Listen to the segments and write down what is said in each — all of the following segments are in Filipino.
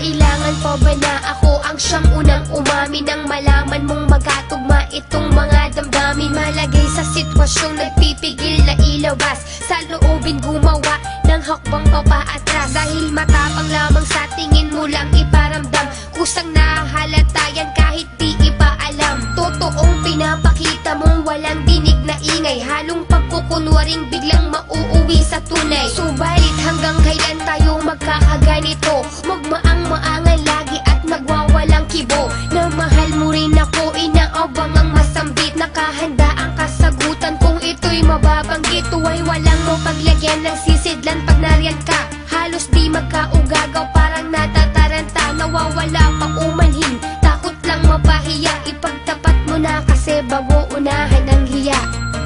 Kailangan pa ba na ako ang siyang unang umami nang malaman mong magkatugma itong mga damdamin? Malagay sa sitwasyong nagpipigil na ilabas, sa loobin gumawa ng hakbang papaatras. Dahil matapang lamang sa tingin mo lang iparamdam, kusang nahahalata yan kahit di ipaalam. Totoong pinapakita mong walang dinig na ingay, halong pagkukunwaring biglang mauuwi sa tunay. Subalit hanggang kailan tayo magkakaganito? Magmaang-maangan lagi at nagwawalang kibo. Na mahal mo rin ako, inaabang ang masambit. Nakahanda ang kasagutan kung ito'y mababanggit. Huwag walang mo paglagyan ng sisidlan pag nariyan ka. Halos di magkaugagaw, parang natataranta. Nawawala pa umanhin, takot lang mapahiya. Ipagtapat mo na kasi bago unahan ang hiya.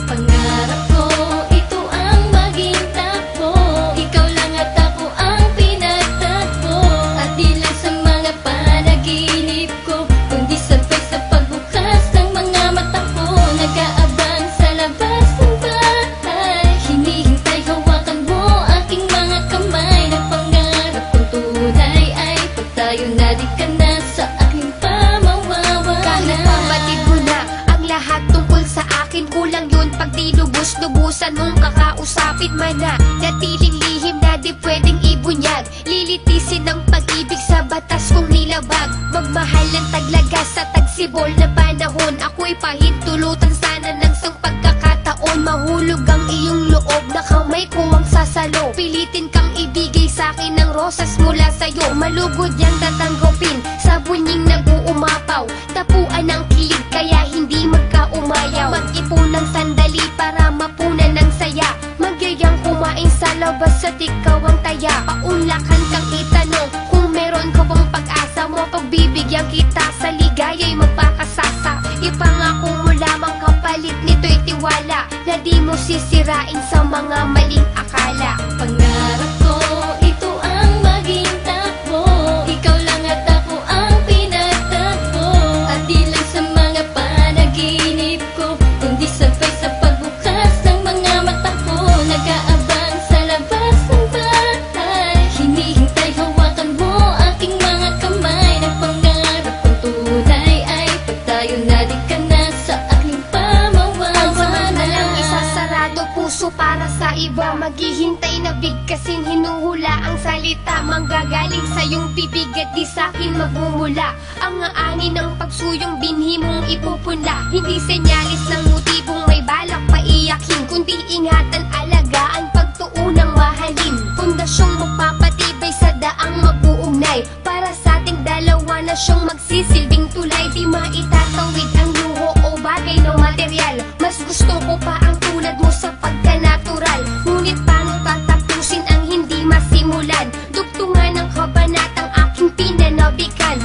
Pangarap ko, ito ang maging takbo. Ikaw lang at ako ang pinagtakbo. At di lang sa mga panaginip ko, kundi sabay sa pagbukas ng mga mata ko. Nag-aabang sa labas ng bahay, hinihintay hawakan mo aking mga kamay. Na pangarap kong tunay ay pag tayo na di ka na sa aking pamawawala. Kahit pabatid mo na ang lahat tungkol sa akin, kulang yun pag di lubos-lubusan mong kakausapin man na. Natiling lihim na di pwedeng ibunyag, lilitisin ng pag-ibig sa batas kong nilabag. Magmahal ng taglagas sa tagsibol na panahon, ako'y pahintulutan sana ng isang pagkakataon. Mahulog ang iyong loob na kamay ko ang sasalo, pilitin kang ibigay sa'kin ng rosas mula sa'yo. Malugod yang tatanggapin sa bunying nag-uumapaw, tapuan ng kilig kaya hindi magkaumayaw. Mag-ipon ng sandali para mapunan ng saya, magyayang kumain sa labas at ikaw ang taya. Paunlakan kang itanong kung meron ka bang pag-asa mo, pagbibigyan kita sa ligaya'y magpakasasa. Ipangako mo lamang kapalit nito'y tiwala, na di mo sisirain sa mga maling akala. Pangarap ko, ito ang maging takbo. Ikaw lang at ako ang pinagtakbo. At di lang sa mga panaginip ko, kundi sabay sa pagbukas ng mga mata ko. Nag-aabang sa labas ng bahay, hinihintay hawakan mo aking mga kamay. Na pangarap kong tunay ay pag tayo na di ka na sa aking pamawawala. Pansamantalang isasarado puso para sa iba, maghihintay na bigkasin hinuhula ang salita. Manggagaling sa iyong bibig at di sa'kin magmumula ang aani ng pagsuyong binhi mong ipupunla. Hindi senyalis ng motibong may balak paiyakin, kundi ingatan, alagaan, pagtuunang mahalin. Pundasyong magpapatibay sa daang mag-uugnay, para sa ating dalawa na siyang magsisilbing tulay. Di maitatawid ang luho o bagay ng material, mas gusto ko pa ang tulad mo sa pagka-natural. Ngunit paano tatapusin ang hindi masimulan? Dugtungan ng kabanatang aking pinanabikan,